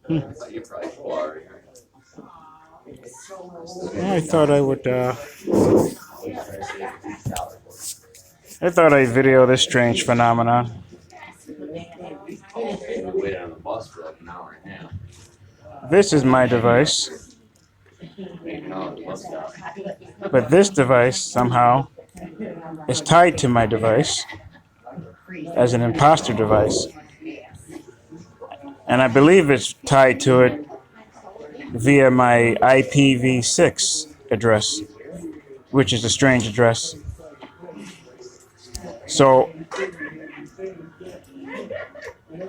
I thought I would, I thought I'd video this strange phenomenon. This is my device, but this device somehow is tied to my device as an imposter device. And I believe it's tied to it via my IPv6 address, which is a strange address. So,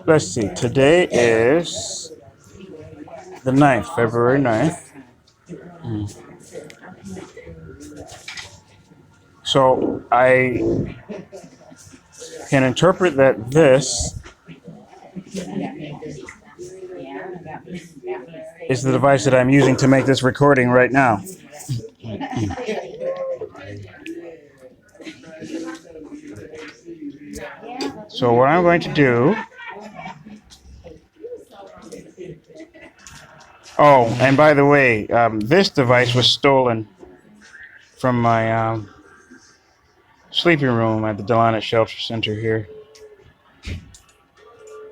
let's see, today is the 9th, February 9th. So, I can interpret that this is the device that I'm using to make this recording right now. So what I'm going to do... Oh, and by the way, this device was stolen from my sleeping room at the DELONIS Shelter Center here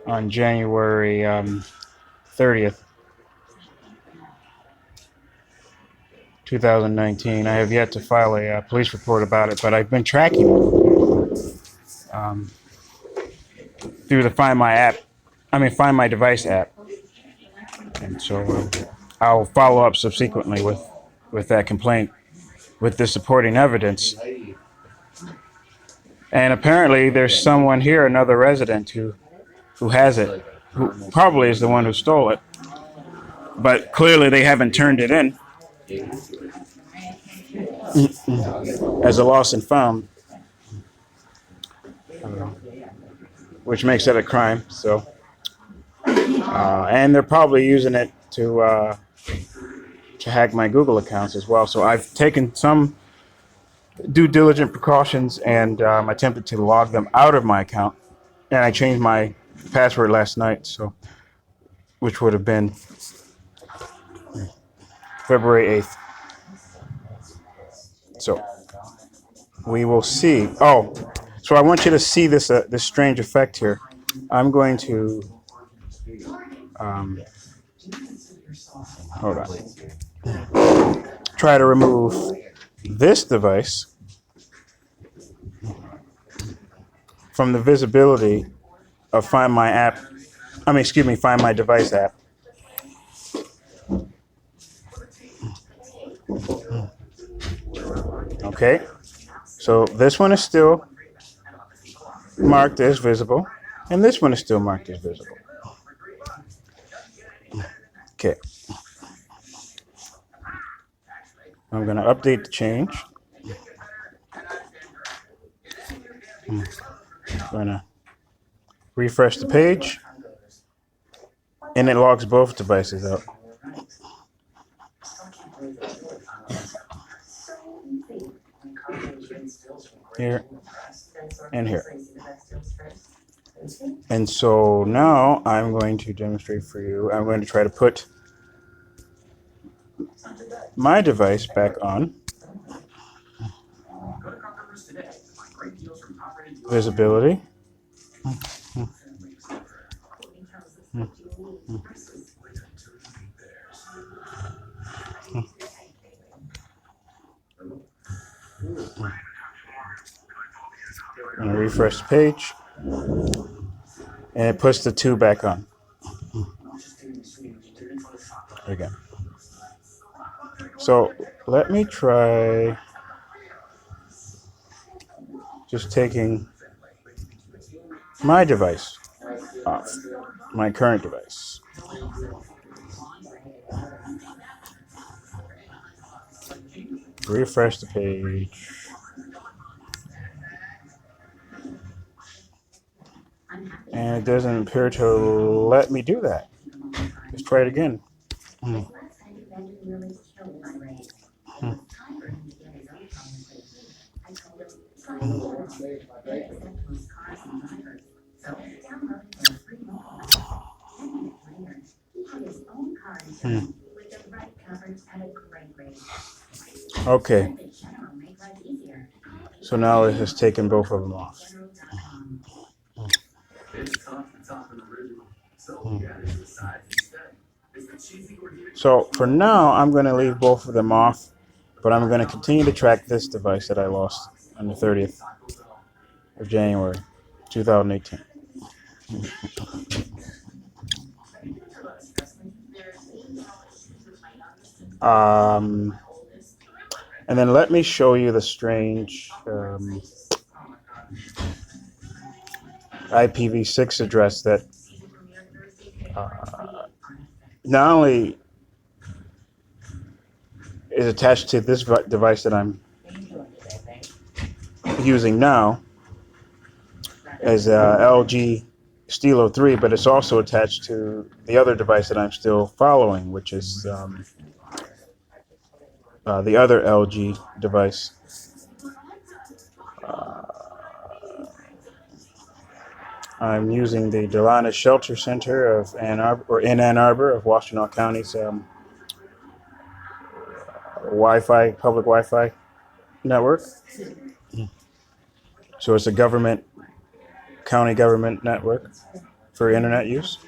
on January 30th, 2019. I have yet to file a police report about it, but I've been tracking it through the Find My Device app. And so I'll follow up subsequently with that complaint with the supporting evidence. And apparently there's someone here, another resident who has it, who probably is the one who stole it. But clearly they haven't turned it in as a lost and found, which makes it a crime. So, and they're probably using it to hack my Google accounts as well. So I've taken some due diligent precautions and attempted to log them out of my account. And I changed my password last night, so which would have been February 8th. So we will see. Oh, so I want you to see this this strange effect here. I'm going to hold on. Try to remove this device from the visibility of Find My Device app. Okay, so this one is still marked as visible, and this one is still marked as visible. Okay, I'm going to update the change. I'm going to refresh the page, and it logs both devices out. Here and here. And so now I'm going to demonstrate for you. I'm going to try to put my device back on. Visibility. I'm going to refresh the page, and it puts the two back on. Again. So let me try just taking my device off, my current device. Refresh the page. And it doesn't appear to let me do that. Let's try it again. Okay. So now it has taken both of them off. So for now, I'm going to leave both of them off, but I'm going to continue to track this device that I lost on the 30th of January, 2018. And then let me show you the strange IPv6 address that not only is attached to this device that I'm using now as LG Stilo 3, but it's also attached to the other device that I'm still following, which is the other LG device. I'm using the DELONIS Shelter Center of Ann Arbor, or in Ann Arbor of Washtenaw County's Wi-Fi, public Wi-Fi network. So it's a county government network for internet use.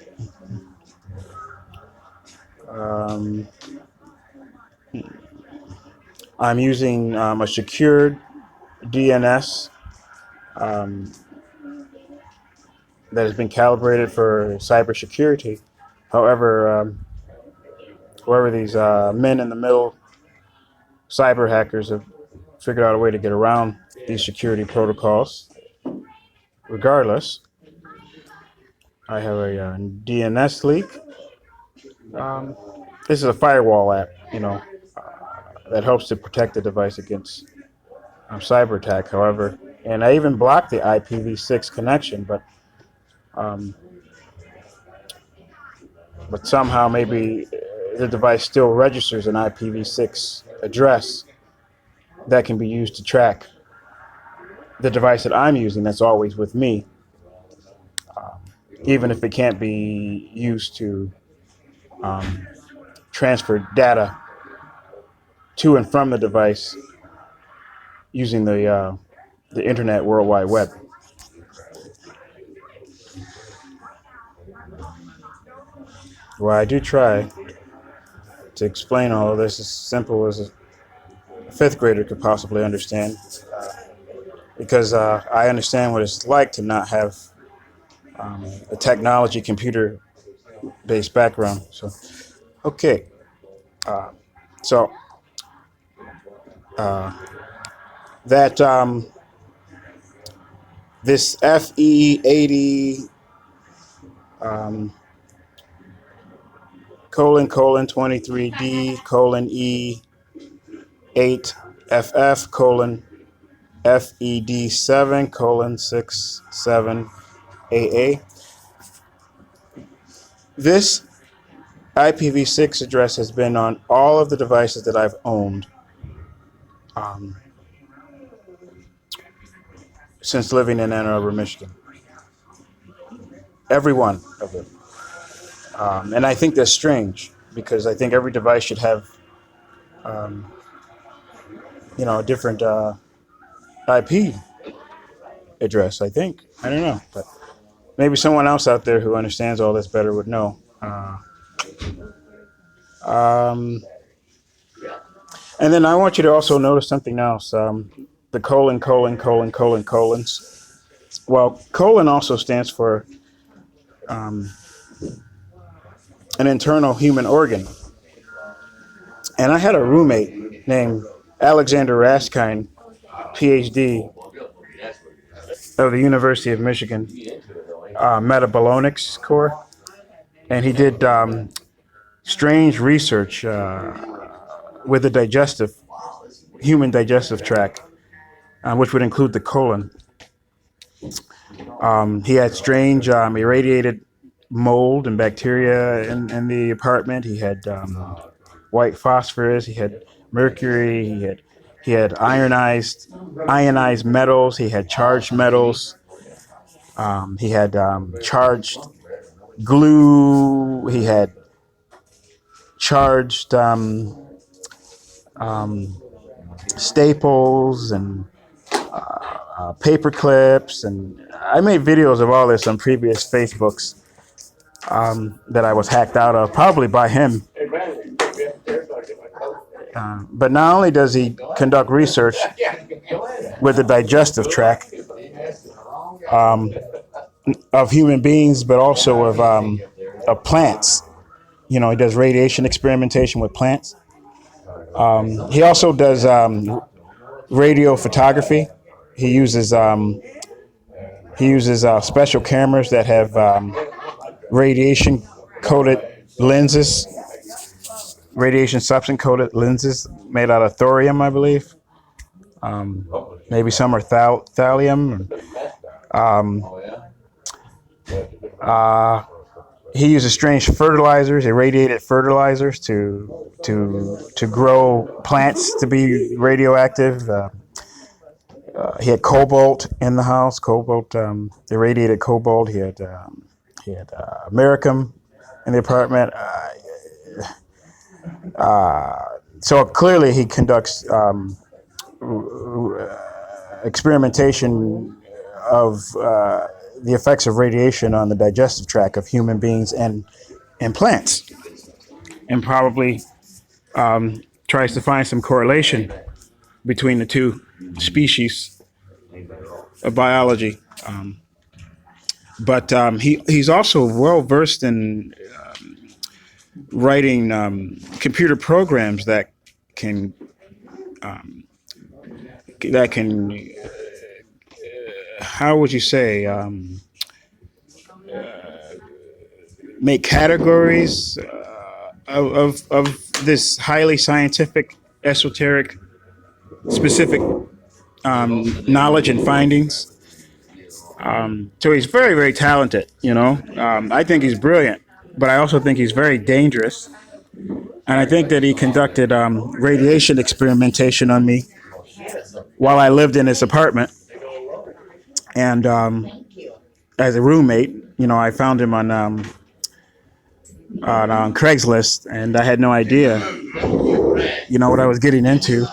I'm using a secured DNS that has been calibrated for cybersecurity. However, whoever these men in the middle cyber hackers have figured out a way to get around these security protocols. Regardless, I have a DNS leak. This is a firewall app, that helps to protect the device against cyber attack. However, and I even blocked the IPv6 connection, but somehow maybe the device still registers an IPv6 address that can be used to track the device that I'm using that's always with me, even if it can't be used to transfer data to and from the device using the Internet World Wide Web. Well, I do try to explain all of this as simple as a fifth grader could possibly understand, because I understand what it's like to not have a technology computer-based background. So, okay. This FE80 ::23D :E8FF :FED7:67AA. This IPv6 address has been on all of the devices that I've owned since living in Ann Arbor, Michigan. Every one of them. And I think that's strange, because I think every device should have, a different IP address, I think. I don't know, but maybe someone else out there who understands all this better would know. And then I want you to also notice something else. The colons. Well, colon also stands for an internal human organ. And I had a roommate named Alexander Raskine, PhD, of the University of Michigan, Metabolomics Core. And he did strange research with the human digestive tract, which would include the colon. He had strange irradiated mold and bacteria in the apartment. He had white phosphorus. He had mercury. He had ionized metals. He had charged metals. He had charged glue. He had charged staples and paper clips, and I made videos of all this on previous Facebooks that I was hacked out of, probably by him. But not only does he conduct research with the digestive tract of human beings, but also of plants. You know, he does radiation experimentation with plants. He also does radio photography. He uses special cameras that have radiation coated lenses, radiation substance coated lenses made out of thorium, I believe. Maybe some are thallium. He uses strange fertilizers, irradiated fertilizers, to grow plants to be radioactive. He had cobalt in the house, irradiated cobalt. He had americium in the apartment. So clearly he conducts experimentation of the effects of radiation on the digestive tract of human beings and plants, and probably tries to find some correlation between the two species of biology. But he's also well versed in writing computer programs that can how would you say, make categories of this highly scientific, esoteric, specific knowledge and findings. So he's very, very talented, you know. I think he's brilliant, but I also think he's very dangerous. And I think that he conducted radiation experimentation on me while I lived in his apartment. And as a roommate, you know, I found him on Craigslist, and I had no idea, you know, what I was getting into.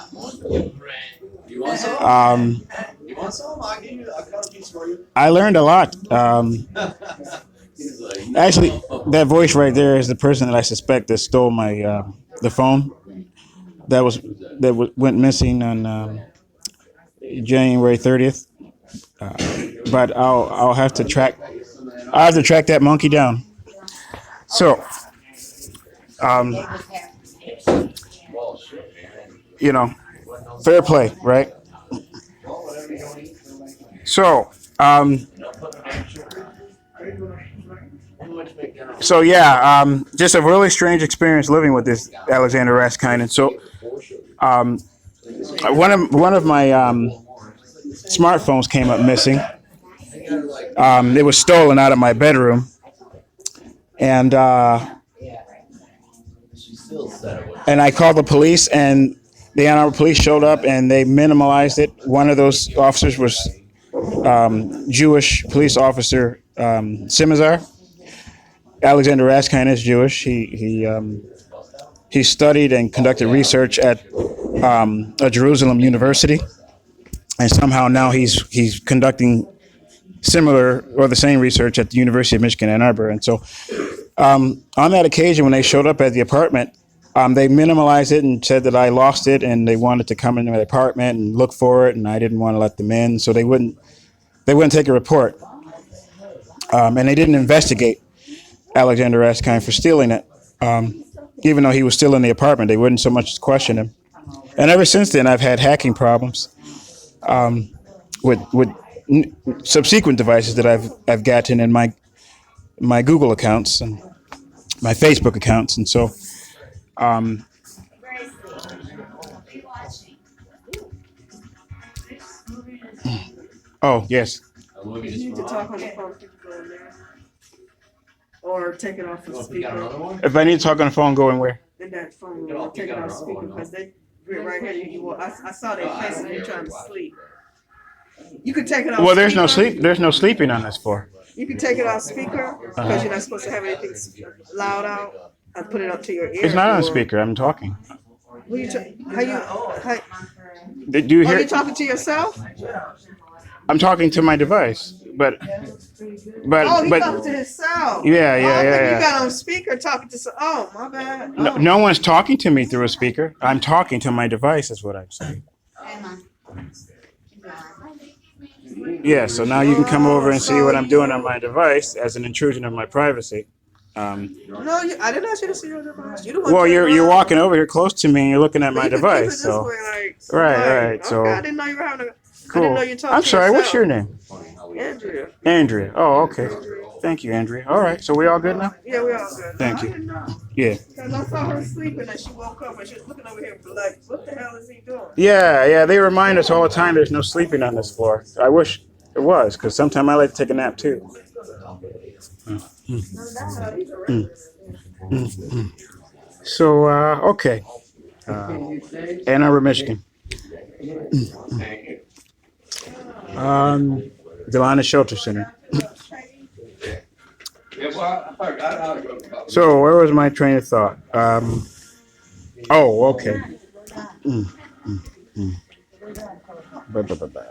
I learned a lot. Actually, that voice right there is the person that I suspect that stole my the phone that went missing on January 30th. But I'll have to track that monkey down. So, you know, fair play, right? So, just a really strange experience living with this Alexander Raskinen. So, one of my smartphones came up missing. It was stolen out of my bedroom, and I called the police, and the Ann Arbor police showed up, and they minimalized it. One of those officers was Jewish police officer Simazar. Alexander Raskinen is Jewish. He studied and conducted research at a Jerusalem university, and somehow now he's conducting similar or the same research at the University of Michigan, Ann Arbor. And so on that occasion, when they showed up at the apartment, they minimalized it and said that I lost it, and they wanted to come into my apartment and look for it, and I didn't want to let them in, so they wouldn't take a report, and they didn't investigate Alexander Raskinen for stealing it, even though he was still in the apartment. They wouldn't so much as question him. And ever since then, I've had hacking problems with subsequent devices that I've gotten in my Google accounts and my Facebook accounts, and so. Oh, yes. You need to talk on the phone. Or take it off the speaker. If I need to talk on the phone, going where? In that phone, or take it off the speaker, because they right here. I saw their faces. You trying to sleep. You could take it off. Well, there's no sleep. There's no sleeping on this floor. You can take it off speaker because you're not supposed to have anything loud out. I put it up to your ear. It's not on or- speaker. I'm talking. Who you how you? How, Do you are hear? you talking to yourself? I'm talking to my device, but Oh, he talking to himself. Yeah, yeah, I think yeah. you got on speaker talking to some. Oh, my bad. Oh. No one's talking to me through a speaker. I'm talking to my device, is what I'm saying. Yeah, so now you can come over and see what I'm doing on my device as an intrusion of my privacy. No, I didn't ask you to see your device. You the one Well, you're around. walking over here close to me and you're looking at But my you could keep it device. this So way, like, right. Okay, So I didn't know you were having a. I cool. didn't know you talking I'm to sorry. What's yourself. your name? Andrea. Andrea. Oh, okay. Thank you, Andrea. All right. So we all good now? Yeah, we all good. Thank I you. didn't know. Yeah. Because I saw her sleeping and she woke up and she was looking over here like, what the hell is he doing? Yeah. They remind us all the time there's no sleeping on this floor. I wish it was, because sometimes I like to take a nap too. So, okay. Ann Arbor, Michigan. DELONIS Shelter Center. So, where was my train of thought? Oh, okay. Ba, ba, ba, ba.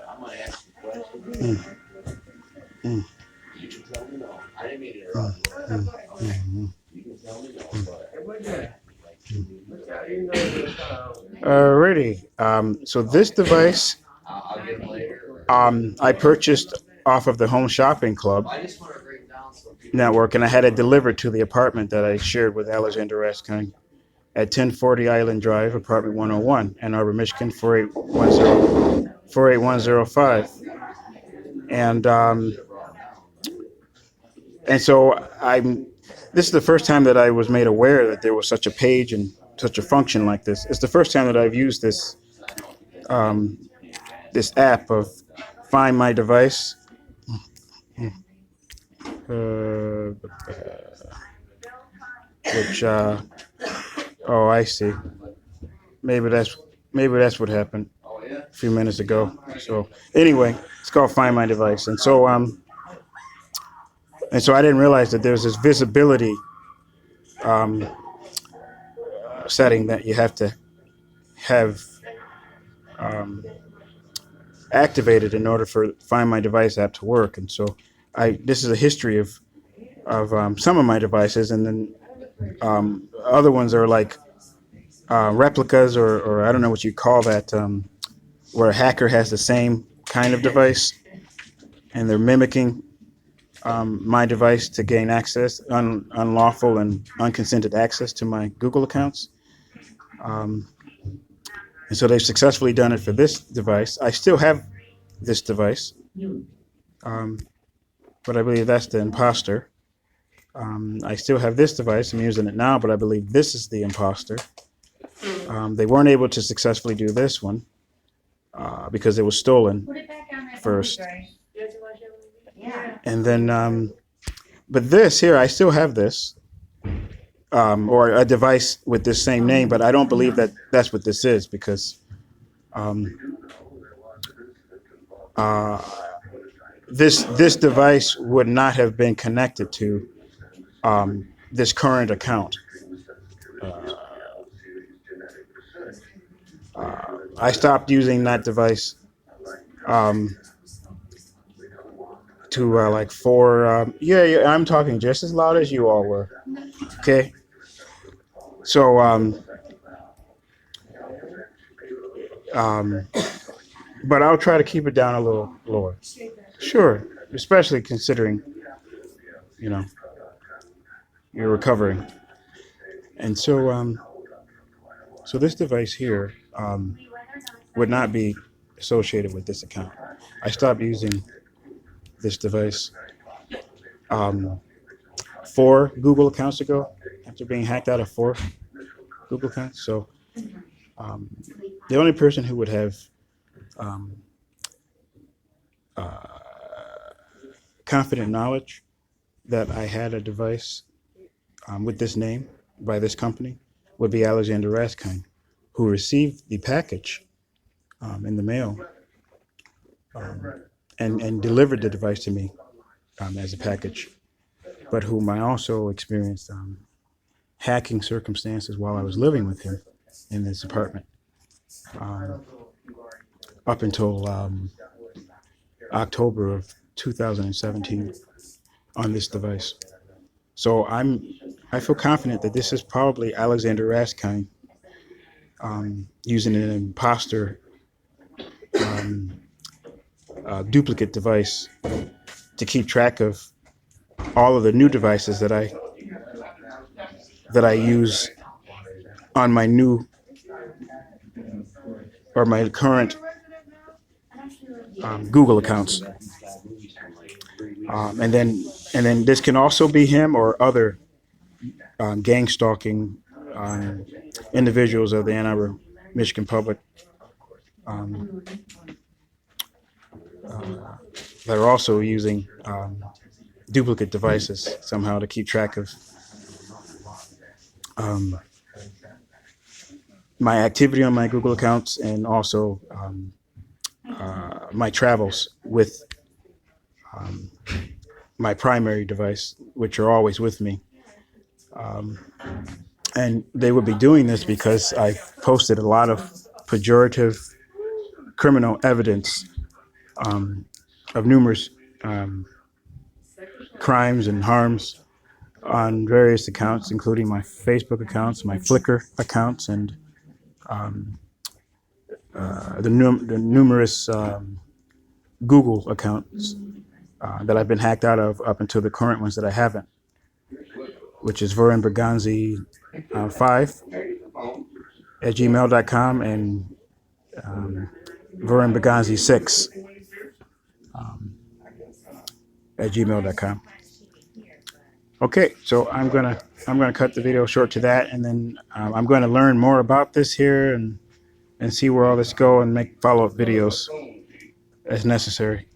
Alrighty. So this device, I purchased off of the Home Shopping Club network, and I had it delivered to the apartment that I shared with Alexander Raskin at 1040 Island Drive, apartment 101, Ann Arbor, Michigan, 48105. And so this is the first time that I was made aware that there was such a page and such a function like this. It's the first time that I've used this this app of Find My Device. Which oh, I see. Maybe that's what happened a few minutes ago. So anyway, it's called Find My Device, and so I didn't realize that there's this visibility setting that you have to have activated in order for Find My Device app to work. And so this is a history of some of my devices, and then other ones are like replicas, or I don't know what you call that, where a hacker has the same kind of device and they're mimicking my device to gain access, unlawful and unconsented access to my Google accounts. And so they've successfully done it for this device. I still have this device, but I believe that's the imposter. I still have this device. I'm using it now, but I believe this is the imposter. They weren't able to successfully do this one because it was stolen first. And then, but this here, I still have this, or a device with this same name, but I don't believe that that's what this is, because this device would not have been connected to this current account. I stopped using that device to like yeah, I'm talking just as loud as you all were. Okay. So but I'll try to keep it down a little lower. Sure, especially considering, you're recovering. And so so this device here would not be associated with this account. I stopped using this device 4 Google accounts ago, after being hacked out of 4 Google accounts. So the only person who would have confident knowledge that I had a device with this name by this company would be Alexander Raskin, who received the package in the mail and delivered the device to me as a package, but whom I also experienced hacking circumstances while I was living with him in this apartment, up until October of 2017 on this device. So I feel confident that this is probably Alexander Raskin using an imposter duplicate device to keep track of all of the new devices that I use on my new or my current Google accounts. And then this can also be him or other gang stalking individuals of the Ann Arbor, Michigan public that are also using duplicate devices somehow to keep track of my activity on my Google accounts, and also my travels with my primary device, which are always with me. And they would be doing this because I posted a lot of pejorative criminal evidence of numerous crimes and harms on various accounts, including my Facebook accounts, my Flickr accounts, and the numerous Google accounts that I've been hacked out of up until the current ones that I haven't, which is VernBerganzi5 @gmail.com and VernBerganzi6 @gmail.com. Okay, so I'm gonna cut the video short to that, and then I'm going to learn more about this here and see where all this go and make follow-up videos as necessary.